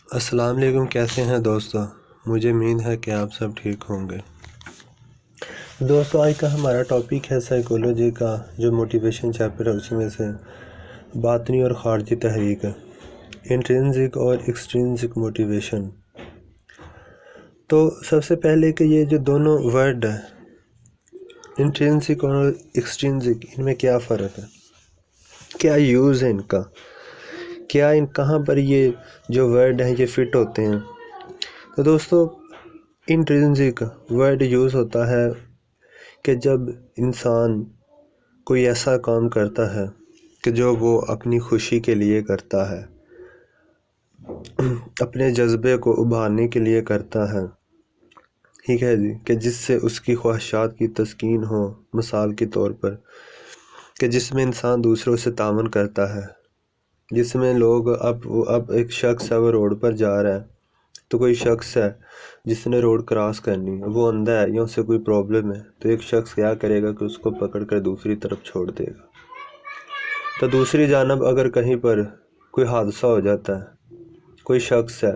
السلام علیکم، کیسے ہیں دوستو؟ مجھے امید ہے کہ آپ سب ٹھیک ہوں گے۔ دوستو، آج کا ہمارا ٹاپک ہے سائیکولوجی کا، جو موٹیویشن چیپٹر ہے اس میں سے باطنی اور خارجی تحریک، انٹرنسک اور ایکسٹرنسک موٹیویشن۔ تو سب سے پہلے کہ یہ جو دونوں ورڈ ہیں انٹرنسک اور ایکسٹرنسک، ان میں کیا فرق ہے، کیا یوز ہے ان کا، کیا کہاں پر یہ جو ورڈ ہیں یہ فٹ ہوتے ہیں۔ تو دوستو، انٹرنسک ورڈ یوز ہوتا ہے کہ جب انسان کوئی ایسا کام کرتا ہے کہ جو وہ اپنی خوشی کے لیے کرتا ہے، اپنے جذبے کو ابھارنے کے لیے کرتا ہے، ٹھیک ہے جی، کہ جس سے اس کی خواہشات کی تسکین ہو۔ مثال کے طور پر کہ جس میں انسان دوسروں سے تعاون کرتا ہے، جس میں لوگ اب ایک شخص ہے، وہ روڈ پر جا رہا ہے، تو کوئی شخص ہے جس نے روڈ کراس کرنی ہے، وہ اندھا ہے یا اسے کوئی پرابلم ہے، تو ایک شخص کیا کرے گا کہ اس کو پکڑ کر دوسری طرف چھوڑ دے گا۔ تو دوسری جانب اگر کہیں پر کوئی حادثہ ہو جاتا ہے، کوئی شخص ہے،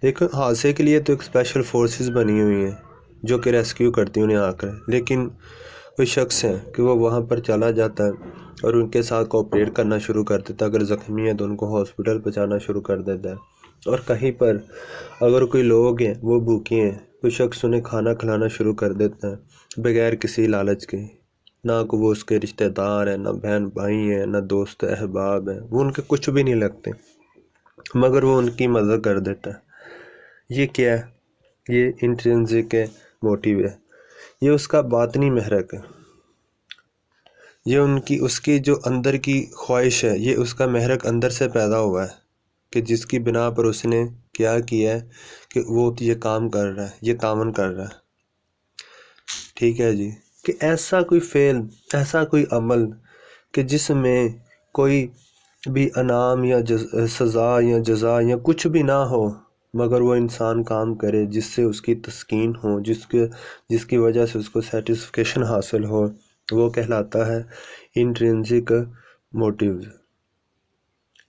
دیکھو حادثے کے لیے تو ایک اسپیشل فورسز بنی ہوئی ہیں جو کہ ریسکیو کرتی ہیں انہیں آ کر، لیکن کوئی شخص ہے کہ وہ وہاں پر چلا جاتا ہے اور ان کے ساتھ کوآپریٹ کرنا شروع کر دیتا ہے، اگر زخمی ہے تو ان کو ہاسپٹل پہنچانا شروع کر دیتا ہے، اور کہیں پر اگر کوئی لوگ ہیں وہ بھوکے ہیں، کوئی شخص انہیں کھانا کھلانا شروع کر دیتا ہے بغیر کسی لالچ کے، نہ کو وہ اس کے رشتہ دار ہیں، نہ بہن بھائی ہیں، نہ دوست احباب ہیں، وہ ان کے کچھ بھی نہیں لگتے، مگر وہ ان کی مدد کر دیتا ہے۔ یہ کیا ہے؟ یہ انٹرنسک موٹیو ہے، یہ اس کا باطنی محرک ہے، یہ اس کی جو اندر کی خواہش ہے، یہ اس کا محرک اندر سے پیدا ہوا ہے کہ جس کی بنا پر اس نے کیا ہے کہ وہ یہ کام کر رہا ہے، یہ تعاون کر رہا ہے، ٹھیک ہے جی، کہ ایسا کوئی فعل، ایسا کوئی عمل کہ جس میں کوئی بھی انعام یا سزا یا جزا یا کچھ بھی نہ ہو، مگر وہ انسان کام کرے جس سے اس کی تسکین ہو، جس کی وجہ سے اس کو سیٹسفیکیشن حاصل ہو، وہ کہلاتا ہے انٹرنسک موٹیوز۔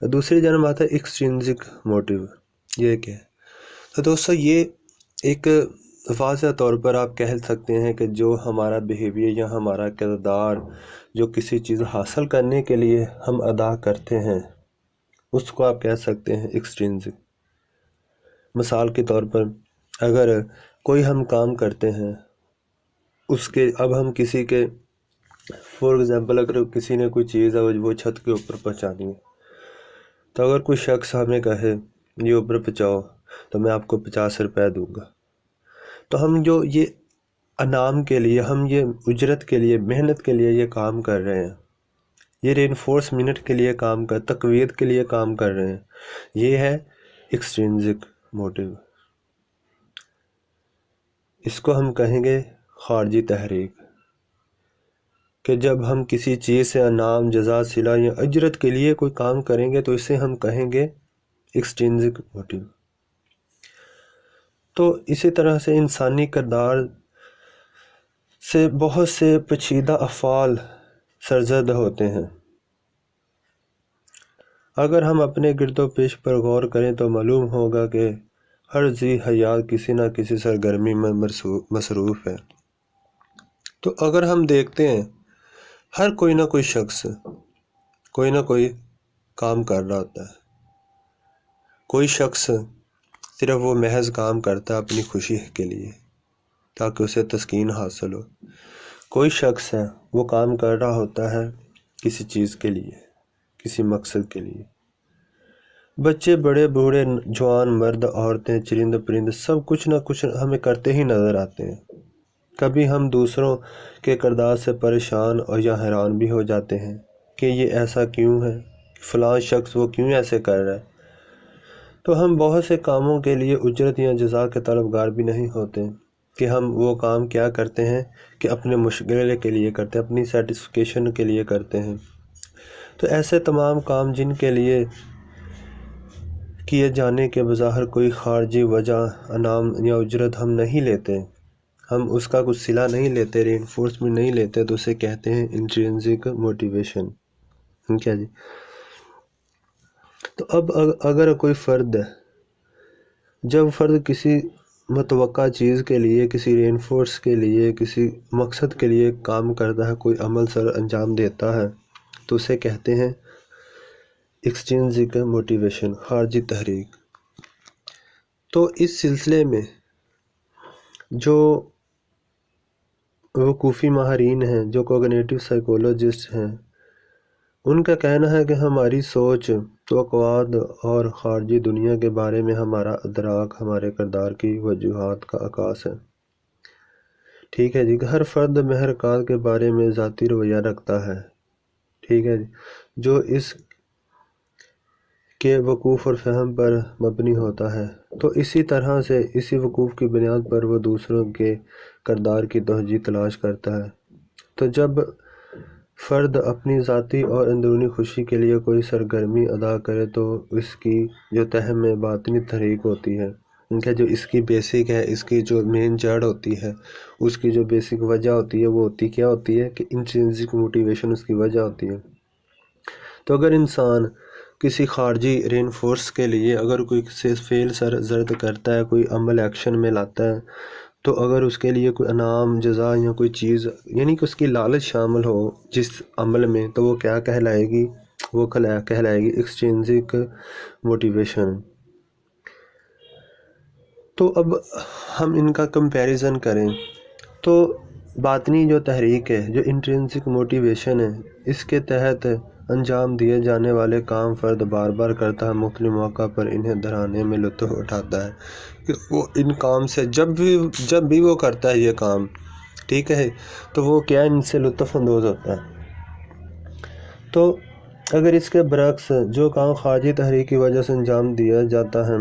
دوسری جانب آتا ہے ایکسٹرنسک موٹیو۔ یہ کیا ہے؟ تو دوستو، یہ ایک واضح طور پر آپ کہہ سکتے ہیں کہ جو ہمارا بیہیویئر یا ہمارا کردار جو کسی چیز حاصل کرنے کے لیے ہم ادا کرتے ہیں، اس کو آپ کہہ سکتے ہیں ایکسٹرنسک۔ مثال کے طور پر اگر کوئی ہم کام کرتے ہیں، اس کے اب ہم کسی کے فار ایگزامپل اگر کسی نے کوئی چیز ہے وہ چھت کے اوپر پہنچانی ہے، تو اگر کوئی شخص ہمیں کہے یہ اوپر پہنچاؤ تو میں آپ کو 50 روپے دوں گا، تو ہم جو یہ انعام کے لیے، ہم یہ اجرت کے لیے، محنت کے لیے یہ کام کر رہے ہیں، یہ رینفورسمنٹ کے لیے کام تقویت کے لیے کام کر رہے ہیں، یہ ہے ایکسٹرنسک موٹیو۔ اس کو ہم کہیں گے خارجی تحریک، کہ جب ہم کسی چیز سے انعام، جزا، صلہ یا اجرت کے لیے کوئی کام کریں گے تو اسے ہم کہیں گے ایکسٹرنسک موٹیو۔ تو اسی طرح سے انسانی کردار سے بہت سے پیچیدہ افعال سرزد ہوتے ہیں۔ اگر ہم اپنے گرد و پیش پر غور کریں تو معلوم ہوگا کہ ہر ذی حیات کسی نہ کسی سرگرمی میں مصروف ہے۔ تو اگر ہم دیکھتے ہیں ہر کوئی نہ کوئی شخص کوئی نہ کوئی کام کر رہا ہوتا ہے، کوئی شخص صرف وہ محض کام کرتا ہے اپنی خوشی کے لیے تاکہ اسے تسکین حاصل ہو، کوئی شخص ہے وہ کام کر رہا ہوتا ہے کسی چیز کے لیے، کسی مقصد کے لیے۔ بچے، بڑے، بوڑھے، جوان، مرد، عورتیں، چرند پرند، سب کچھ نہ کچھ ہمیں کرتے ہی نظر آتے ہیں۔ کبھی ہم دوسروں کے کردار سے پریشان اور یا حیران بھی ہو جاتے ہیں کہ یہ ایسا کیوں ہے، فلاں شخص وہ کیوں ایسے کر رہا ہے۔ تو ہم بہت سے کاموں کے لیے اجرت یا جزا کے طلبگار بھی نہیں ہوتے کہ ہم وہ کام کیا کرتے ہیں کہ اپنے مشغلے کے لیے کرتے ہیں، اپنی سیٹسفیکیشن کے لیے کرتے ہیں۔ تو ایسے تمام کام جن کے لیے کیے جانے کے بظاہر کوئی خارجی وجہ، انعام یا اجرت ہم نہیں لیتے، ہم اس کا کچھ صلہ نہیں لیتے، ری انفورسمنٹ نہیں لیتے، تو اسے کہتے ہیں انٹرنسک موٹیویشن۔ ٹھیک ہے جی۔ تو اب اگر کوئی فرد ہے جب فرد کسی متوقع چیز کے لیے، کسی رین فورس کے لیے، کسی مقصد کے لیے کام کرتا ہے، کوئی عمل سر انجام دیتا ہے، تو اسے کہتے ہیں ایکسٹرینسک موٹیویشن، خارجی تحریک۔ تو اس سلسلے میں جو وقوفی ماہرین ہیں، جو کوگنیٹو سائیکولوجسٹ ہیں، ان کا کہنا ہے کہ ہماری سوچ، توقعات اور خارجی دنیا کے بارے میں ہمارا ادراک ہمارے کردار کی وجوہات کا عکاس ہے۔ ٹھیک ہے جی، ہر فرد محرکات کے بارے میں ذاتی رویہ رکھتا ہے، ٹھیک ہے جی، جو اس کے وقوف اور فہم پر مبنی ہوتا ہے۔ تو اسی طرح سے اسی وقوف کی بنیاد پر وہ دوسروں کے کردار کی توجیہ تلاش کرتا ہے۔ تو جب فرد اپنی ذاتی اور اندرونی خوشی کے لیے کوئی سرگرمی ادا کرے تو اس کی جو تہہ میں باطنی تحریک ہوتی ہے، ان کا جو اس کی بیسک ہے، اس کی جو مین جڑ ہوتی ہے، اس کی جو بیسک وجہ ہوتی ہے، وہ کیا ہوتی ہے کہ انٹرنسک موٹیویشن اس کی وجہ ہوتی ہے۔ تو اگر انسان کسی خارجی رین فورس کے لیے اگر کوئی فعل سر زرد کرتا ہے، کوئی عمل ایکشن میں لاتا ہے، تو اگر اس کے لیے کوئی انعام، جزا یا کوئی چیز، یعنی کہ اس کی لالچ شامل ہو جس عمل میں، تو وہ کیا کہلائے گی؟ وہ کہلائے گی ایکسٹرینسک موٹیویشن۔ تو اب ہم ان کا کمپیریزن کریں تو باطنی جو تحریک ہے، جو انٹرنسک موٹیویشن ہے، اس کے تحت انجام دیے جانے والے کام فرد بار بار کرتا ہے، مختلف موقع پر انہیں دہرانے میں لطف اٹھاتا ہے کہ وہ ان کام سے جب بھی وہ کرتا ہے یہ کام، ٹھیک ہے، تو وہ کیا ان سے لطف اندوز ہوتا ہے۔ تو اگر اس کے برعکس جو کام خارجی تحریک کی وجہ سے انجام دیا جاتا ہے،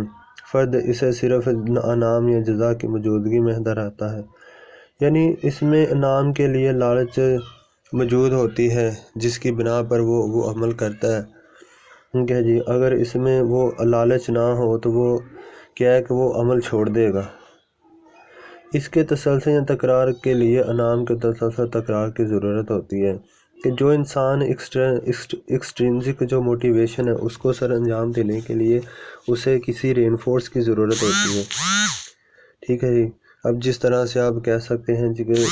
فرد اسے صرف انعام یا جزا کی موجودگی میں دہراتا ہے، یعنی اس میں انعام کے لیے لالچ موجود ہوتی ہے جس کی بنا پر وہ عمل کرتا ہے، ٹھیک ہے جی۔ اگر اس میں وہ لالچ نہ ہو تو وہ کیا ہے کہ وہ عمل چھوڑ دے گا۔ اس کے تسلسل یا تکرار کے لیے انعام کے تسلسل تکرار کی ضرورت ہوتی ہے کہ جو انسان ایکسٹرینسک جو موٹیویشن ہے اس کو سر انجام دینے کے لیے اسے کسی رین فورس کی ضرورت ہوتی ہے، ٹھیک ہے جی۔ اب جس طرح سے آپ کہہ سکتے ہیں جی کہ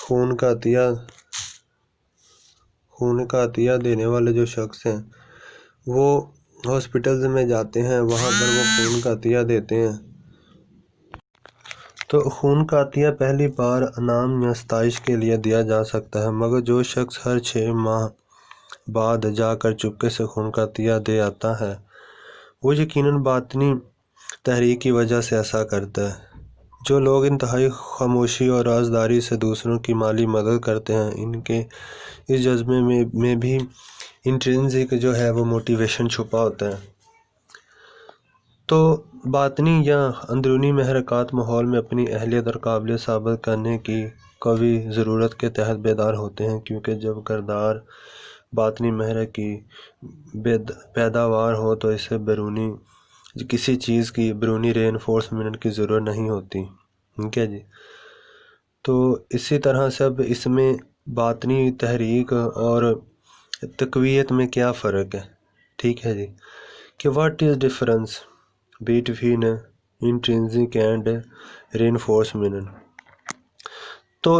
خون کا عطیہ دینے والے جو شخص ہیں وہ ہاسپٹلز میں جاتے ہیں، وہاں پر وہ خون کا عطیہ دیتے ہیں، تو خون کا عطیہ پہلی بار انعام یا ستائش کے لیے دیا جا سکتا ہے، مگر جو شخص ہر 6 ماہ بعد جا کر چپکے سے خون کا عطیہ دے آتا ہے، وہ یقیناً باطنی تحریک کی وجہ سے ایسا کرتا ہے۔ جو لوگ انتہائی خاموشی اور رازداری سے دوسروں کی مالی مدد کرتے ہیں، ان کے اس جذبے میں بھی انٹرنسک جو ہے وہ موٹیویشن چھپا ہوتا ہے۔ تو باطنی یا اندرونی محرکات ماحول میں اپنی اہلیت اور قابلیت ثابت کرنے کی قوی ضرورت کے تحت بیدار ہوتے ہیں، کیونکہ جب کردار باطنی محرک کی پیداوار ہو تو اسے کسی چیز کی بیرونی رین فورسمنٹ کی ضرورت نہیں ہوتی، ٹھیک ہے جی۔ تو اسی طرح سے اب اس میں باطنی تحریک اور تقویت میں کیا فرق ہے، ٹھیک ہے جی، کہ what is difference between intrinsic and reinforcement. تو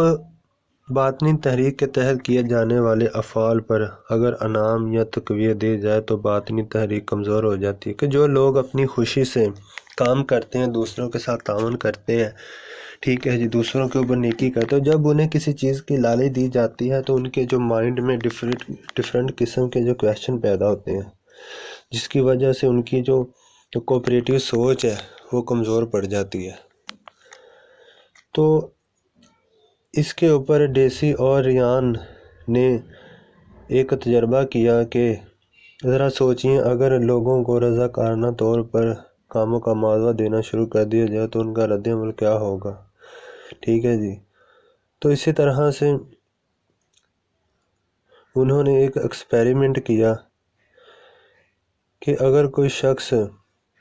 باطنی تحریک کے تحت کیے جانے والے افعال پر اگر انعام یا تقویت دی جائے تو باطنی تحریک کمزور ہو جاتی ہے، کہ جو لوگ اپنی خوشی سے کام کرتے ہیں، دوسروں کے ساتھ تعاون کرتے ہیں، ٹھیک ہے جی، دوسروں کے اوپر نیکی کرتے ہیں، جب انہیں کسی چیز کی لالچ دی جاتی ہے تو ان کے جو مائنڈ میں ڈفرینٹ قسم کے جو کویشچن پیدا ہوتے ہیں، جس کی وجہ سے ان کی جو کوآپریٹیو سوچ ہے وہ کمزور پڑ جاتی ہے۔ تو اس کے اوپر ڈیسی اور ریان نے ایک تجربہ کیا کہ ذرا سوچیں، اگر لوگوں کو رضاکارانہ طور پر کاموں کا معاوضہ دینا شروع کر دیا جائے تو ان کا رد عمل کیا ہوگا، ٹھیک ہے جی۔ تو اسی طرح سے انہوں نے ایک ایکسپیریمنٹ کیا کہ اگر کوئی شخص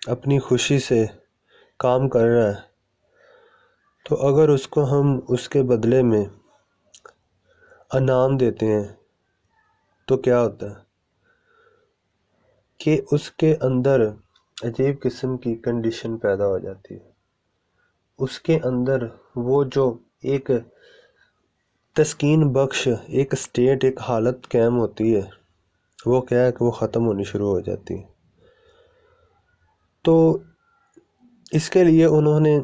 اپنی خوشی سے کام کر رہا ہے تو اگر اس کو ہم اس کے بدلے میں انعام دیتے ہیں تو کیا ہوتا ہے کہ اس کے اندر عجیب قسم کی کنڈیشن پیدا ہو جاتی ہے اس کے اندر. وہ جو ایک تسکین بخش ایک سٹیٹ، ایک حالت قائم ہوتی ہے، وہ کیا ہے کہ وہ ختم ہونی شروع ہو جاتی ہے. تو اس کے لیے انہوں نے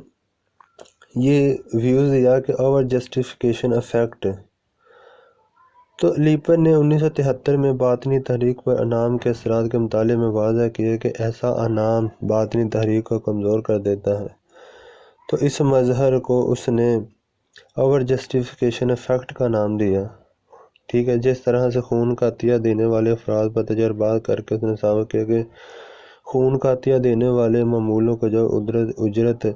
یہ ویوز دیا کہ اوور جسٹیفیکیشن افیکٹ. تو لیپر نے 1973 میں باطنی تحریک پر انعام کے اثرات کے مطالعے میں واضح کیا کہ ایسا انعام باطنی تحریک کو کمزور کر دیتا ہے. تو اس مظہر کو اس نے اوور جسٹیفیکیشن افیکٹ کا نام دیا. ٹھیک ہے. جس طرح سے خون کا عطیہ دینے والے افراد پر تجربات کر کے اس نے ثابت کیا کہ خون کا عطیہ دینے والے معمولوں کو جب اجرت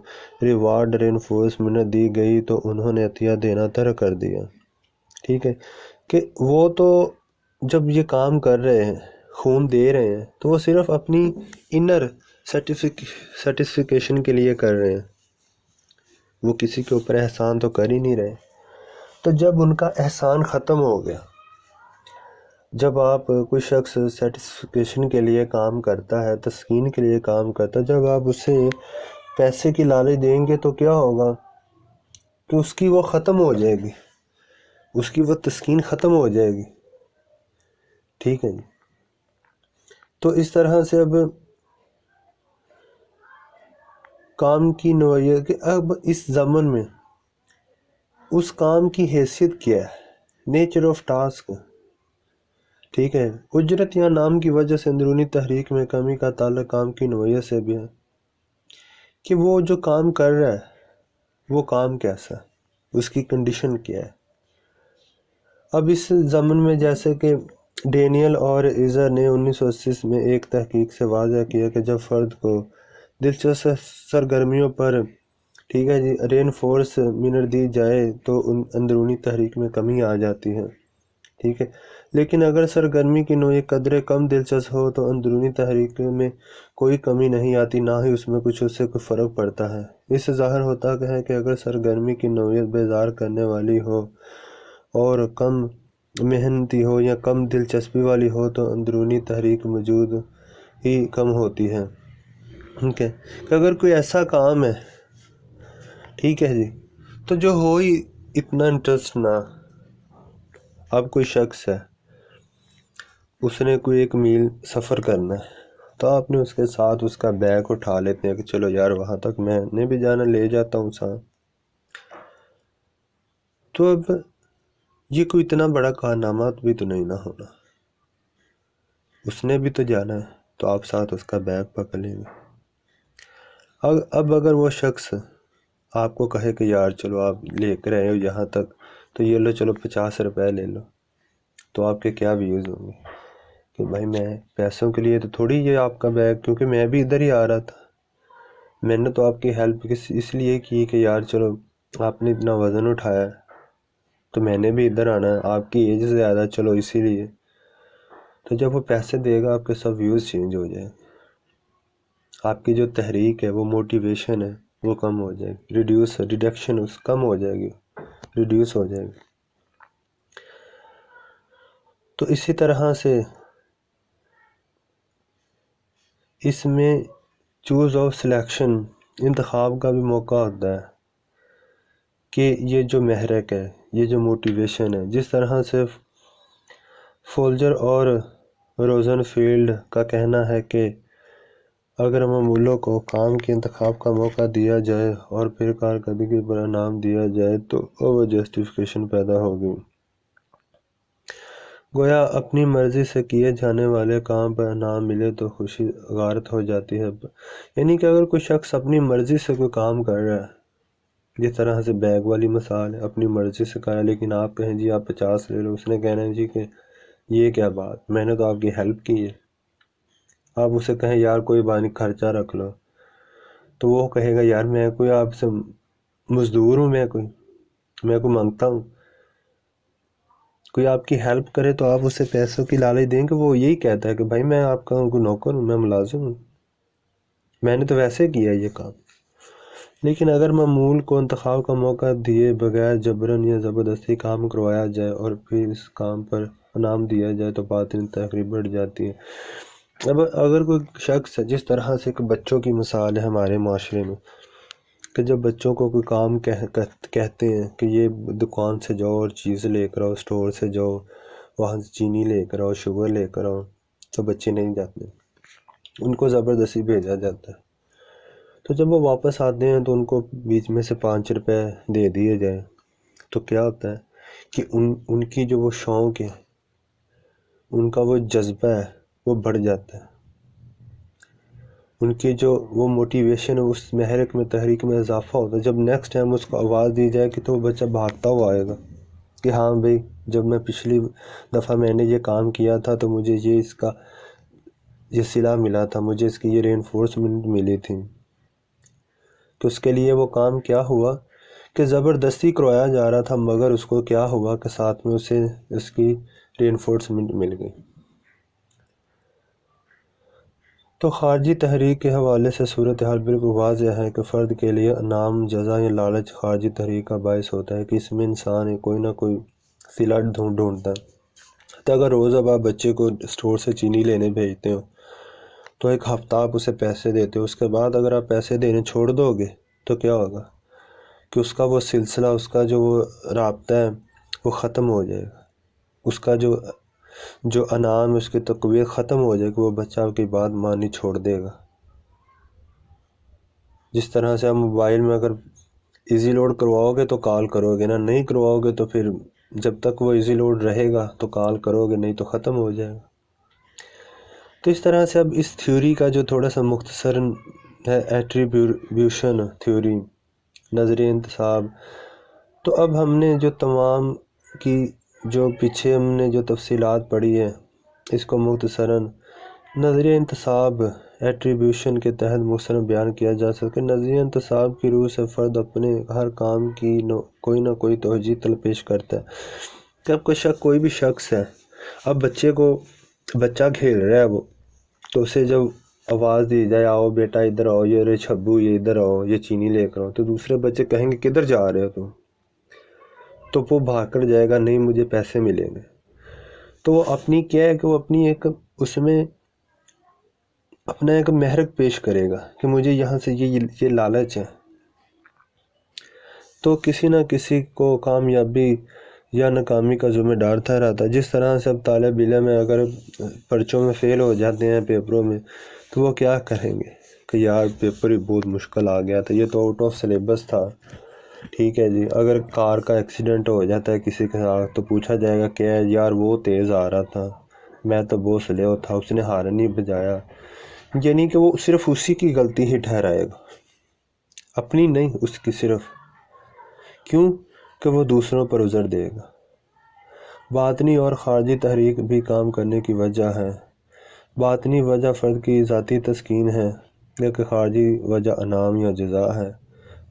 ریوارڈ رینفورسمنٹ دی گئی تو انہوں نے عطیہ دینا ترک کر دیا. ٹھیک ہے. کہ وہ تو جب یہ کام کر رہے ہیں، خون دے رہے ہیں، تو وہ صرف اپنی انر سیٹسفیکیشن کے لیے کر رہے ہیں، وہ کسی کے اوپر احسان تو کر ہی نہیں رہے. تو جب ان کا احسان ختم ہو گیا، جب آپ کوئی شخص سیٹسفیکیشن کے لیے کام کرتا ہے، تسکین کے لیے کام کرتا ہے، جب آپ اسے پیسے کی لالچ دیں گے تو کیا ہوگا کہ اس کی وہ ختم ہو جائے گی، اس کی وہ تسکین ختم ہو جائے گی. ٹھیک ہے جی. تو اس طرح سے اب کام کی نوعیت کہ اب اس زمن میں اس کام کی حیثیت کیا ہے، نیچر آف ٹاسک. ٹھیک ہے. اجرت یا نام کی وجہ سے اندرونی تحریک میں کمی کا تعلق کام کی نوعیت سے بھی ہے کہ وہ جو کام کر رہا ہے وہ کام کیسا ہے، اس کی کنڈیشن کیا ہے. اب اس زمن میں جیسے کہ ڈینیل اور ایزر نے 1980 میں ایک تحقیق سے واضح کیا کہ جب فرد کو دلچسپ سرگرمیوں پر ٹھیک ہے جی رین فورس منٹ دی جائے تو اندرونی تحریک میں کمی آ جاتی ہے. ٹھیک ہے. لیکن اگر سرگرمی کی نوع قدرے کم دلچسپ ہو تو اندرونی تحریک میں کوئی کمی نہیں آتی، نہ ہی اس میں کچھ اس سے کوئی فرق پڑتا ہے. اس سے ظاہر ہوتا ہے کہ اگر سرگرمی کی نوعیت بیزار کرنے والی ہو اور کم محنتی ہو یا کم دلچسپی والی ہو تو اندرونی تحریک موجود ہی کم ہوتی ہے. ٹھیک ہے. کہ اگر کوئی ایسا کام ہے ٹھیک ہے جی تو جو ہو ہی اتنا انٹرسٹ نہ. اب کوئی شخص ہے، اس نے کوئی ایک میل سفر کرنا ہے تو آپ نے اس کے ساتھ اس کا بیگ اٹھا لیتے ہیں کہ چلو یار وہاں تک میں نے بھی جانا، لے جاتا ہوں ساتھ. تو اب یہ کوئی اتنا بڑا کارنامہ بھی تو نہیں نہ ہونا، اس نے بھی تو جانا ہے تو آپ ساتھ اس کا بیگ پکڑ لیں گے. اب اگر وہ شخص آپ کو کہے کہ یار چلو آپ لے کر آئے ہو یہاں تک تو یہ لو چلو 50 روپے لے لو، تو آپ کے کیا ویوز ہوں گے کہ بھائی میں پیسوں کے لیے تو تھوڑی یہ آپ کا بیگ، کیونکہ میں بھی ادھر ہی آ رہا تھا، میں نے تو آپ کی ہیلپ اس لیے کی کہ یار چلو آپ نے اتنا وزن اٹھایا تو میں نے بھی ادھر آنا ہے، آپ کی ایج زیادہ چلو اسی لیے. تو جب وہ پیسے دے گا آپ کے سب ویوز چینج ہو جائیں، آپ کی جو تحریک ہے وہ موٹیویشن ہے وہ کم ہو جائے گی، ریڈکشن کم ہو جائے گی، ریڈیوس ہو جائے گی. تو اسی طرح سے اس میں چوز آف سلیکشن انتخاب کا بھی موقع ہوتا ہے کہ یہ جو محرک ہے، یہ جو موٹیویشن ہے، جس طرح سے فولجر اور روزن فیلڈ کا کہنا ہے کہ اگر معمولوں کو کام کے انتخاب کا موقع دیا جائے اور پھر کارکردگی پر انعام دیا جائے تو اوور جسٹیفیکیشن پیدا ہوگی. گویا اپنی مرضی سے کیے جانے والے کام پر انعام ملے تو خوشی غارت ہو جاتی ہے. یعنی کہ اگر کوئی شخص اپنی مرضی سے کوئی کام کر رہا ہے، جس طرح سے بیگ والی مثال ہے، اپنی مرضی سے کہا ہے، لیکن آپ کہیں جی آپ 50 لے لو، اس نے کہنا ہے جی کہ یہ کیا بات، میں نے تو آپ کی ہیلپ کی ہے. آپ اسے کہیں یار کوئی بات نہیں خرچہ رکھ لو، تو وہ کہے گا یار میں کوئی آپ سے مزدور ہوں، میں کوئی مانگتا ہوں. کوئی آپ کی ہیلپ کرے تو آپ اسے پیسوں کی لالچ دیں کہ وہ یہی کہتا ہے کہ بھائی میں آپ کا کوئی نوکر ہوں، میں ملازم ہوں، میں نے تو ویسے کیا یہ کام. لیکن اگر معمول کو انتخاب کا موقع دیے بغیر جبراً یا زبردستی کام کروایا جائے اور پھر اس کام پر انعام دیا جائے تو باطنی تحریک بڑھ جاتی ہے. اب اگر کوئی شخص ہے، جس طرح سے کہ بچوں کی مثال ہے ہمارے معاشرے میں، کہ جب بچوں کو کوئی کام کہتے ہیں کہ یہ دکان سے جاؤ اور چیز لے کر آؤ، اسٹور سے جاؤ، وہاں سے چینی لے کر آؤ، شوگر لے کر آؤ، تو بچے نہیں جاتے، ان کو زبردستی بھیجا جاتا ہے۔ تو جب وہ واپس آتے ہیں تو ان کو بیچ میں سے 5 روپے دے دیے جائیں، تو کیا ہوتا ہے کہ ان کی جو وہ شوق ہے، ان کا وہ جذبہ ہے، وہ بڑھ جاتا ہے، ان کی جو وہ موٹیویشن ہے، اس محرک میں، تحریک میں اضافہ ہوتا ہے۔ جب نیکسٹ ٹائم اس کو آواز دی جائے کہ تو وہ بچہ بھاگتا ہوا آئے گا کہ ہاں بھئی، جب میں پچھلی دفعہ میں نے یہ کام کیا تھا تو مجھے یہ صلہ ملا تھا، مجھے اس کی یہ رینفورسمنٹ ملی تھی۔ تو اس کے لیے وہ کام کیا ہوا کہ زبردستی کروایا جا رہا تھا، مگر اس کو کیا ہوا کہ ساتھ میں اسے اس کی رینفورسمنٹ مل گئی۔ تو خارجی تحریک کے حوالے سے صورتحال بالکل واضح ہے کہ فرد کے لیے انعام، جزا یا لالچ خارجی تحریک کا باعث ہوتا ہے کہ اس میں انسان کوئی نہ کوئی صلہ ڈھونڈتا ہے۔ تو اگر روز اب آپ بچے کو اسٹور سے چینی لینے بھیجتے ہو تو ایک ہفتہ آپ اسے پیسے دیتے ہو، اس کے بعد اگر آپ پیسے دینے چھوڑ دو گے تو کیا ہوگا کہ اس کا وہ سلسلہ، اس کا جو وہ رابطہ ہے وہ ختم ہو جائے گا، اس کا جو انعام، اس کی تقویت ختم ہو جائے گی، وہ بچہ آپ کی بات ماننی چھوڑ دے گا۔ جس طرح سے آپ موبائل میں اگر ایزی لوڈ کرواؤ گے تو کال کرو گے نا، نہیں کرواؤ گے تو پھر جب تک وہ ایزی لوڈ رہے گا تو کال کرو گے، نہیں تو ختم ہو جائے گا۔ تو اس طرح سے اب اس تھیوری کا جو تھوڑا سا مختصراً ہے، ایٹریبیوشن تھیوری، نظریہ انتصاب، تو اب ہم نے جو تمام کی جو پیچھے ہم نے جو تفصیلات پڑھی ہے، اس کو مختصراً نظریہ انتصاب ایٹریبیوشن کے تحت مختصراً بیان کیا جا سکتا ہے۔ نظریہ انتصاب کی روح سے فرد اپنے ہر کام کی کوئی نہ کوئی توجیہ پیش کرتا ہے۔ جب کوئی بھی شخص ہے، اب بچہ کھیل رہا ہے، وہ تو اسے جب آواز دی جائے، آؤ بیٹا ادھر آؤ، یہ رے چھبو، یہ ادھر آؤ، یہ چینی لے کر آؤ، تو دوسرے بچے کہیں گے کدھر جا رہے ہو تم؟ تو وہ بھاگ کر جائے گا، نہیں مجھے پیسے ملیں گے۔ تو وہ اپنی کیا ہے کہ وہ اپنی اس میں اپنا ایک محرک پیش کرے گا کہ مجھے یہاں سے یہ لالچ ہے۔ تو کسی نہ کسی کو کامیابی یا ناکامی کا ذمہ دار ٹھہراتا ہے۔ جس طرح سے اب طالب علم ہے، اگر پرچوں میں فیل ہو جاتے ہیں پیپروں میں، تو وہ کیا کہیں گے کہ یار پیپر ہی بہت مشکل آ گیا تھا، یہ تو آؤٹ آف سلیبس تھا، ٹھیک ہے جی۔ اگر کار کا ایکسیڈنٹ ہو جاتا ہے کسی کے ساتھ تو پوچھا جائے گا کہ یار وہ تیز آ رہا تھا، میں تو بہت سلو تھا، اس نے ہارن نہیں بجایا، یعنی کہ وہ صرف اسی کی غلطی ہی ٹھہرائے گا، اپنی نہیں، اس کی صرف، کیوں کہ وہ دوسروں پر عذر دے گا۔ باطنی اور خارجی تحریک بھی کام کرنے کی وجہ ہے۔ باطنی وجہ فرد کی ذاتی تسکین ہے، لیکن خارجی وجہ انعام یا جزا ہے۔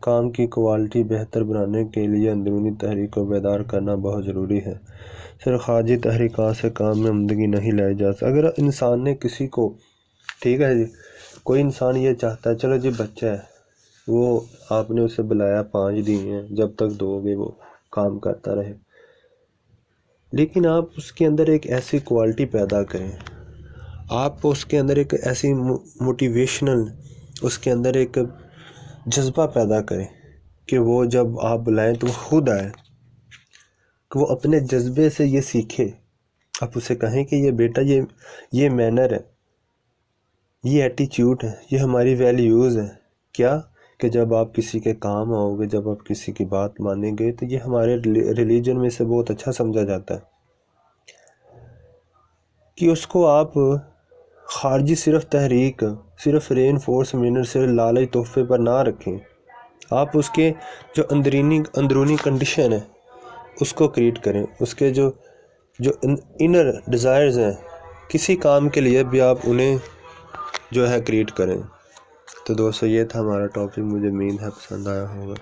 کام کی کوالٹی بہتر بنانے کے لیے اندرونی تحریک کو بیدار کرنا بہت ضروری ہے۔ صرف خارجی تحریکات سے کام میں عمدگی نہیں لائی جا سکتی۔ اگر انسان نے کسی کو، ٹھیک ہے جی، کوئی انسان یہ چاہتا ہے چلو جی بچہ ہے، وہ آپ نے اسے بلایا 5 دیے ہیں، جب تک دو گے وہ کام کرتا رہے، لیکن آپ اس کے اندر ایک ایسی کوالٹی پیدا کریں، آپ اس کے اندر ایک ایسی موٹیویشنل، اس کے اندر ایک جذبہ پیدا کریں کہ وہ جب آپ بلائیں تو وہ خود آئے، کہ وہ اپنے جذبے سے یہ سیکھے۔ آپ اسے کہیں کہ یہ بیٹا یہ مینر ہے، یہ ایٹیچیوڈ ہے، یہ ہماری ویلیوز ہیں، کیا کہ جب آپ کسی کے کام آؤ گے، جب آپ کسی کی بات مانیں گے، تو یہ ہمارے ریلیجن میں سے بہت اچھا سمجھا جاتا ہے کہ اس کو آپ خارجی صرف تحریک، صرف رینفورسمنٹ، صرف لالچ تحفے پر نہ رکھیں، آپ اس کے جو اندرونی کنڈیشن ہے اس کو کریٹ کریں، اس کے جو انر ڈیزائرز ہیں، کسی کام کے لیے بھی آپ انہیں جو ہے کریٹ کریں۔ تو دوستو یہ تھا ہمارا ٹاپک، مجھے امید ہے پسند آیا ہوگا۔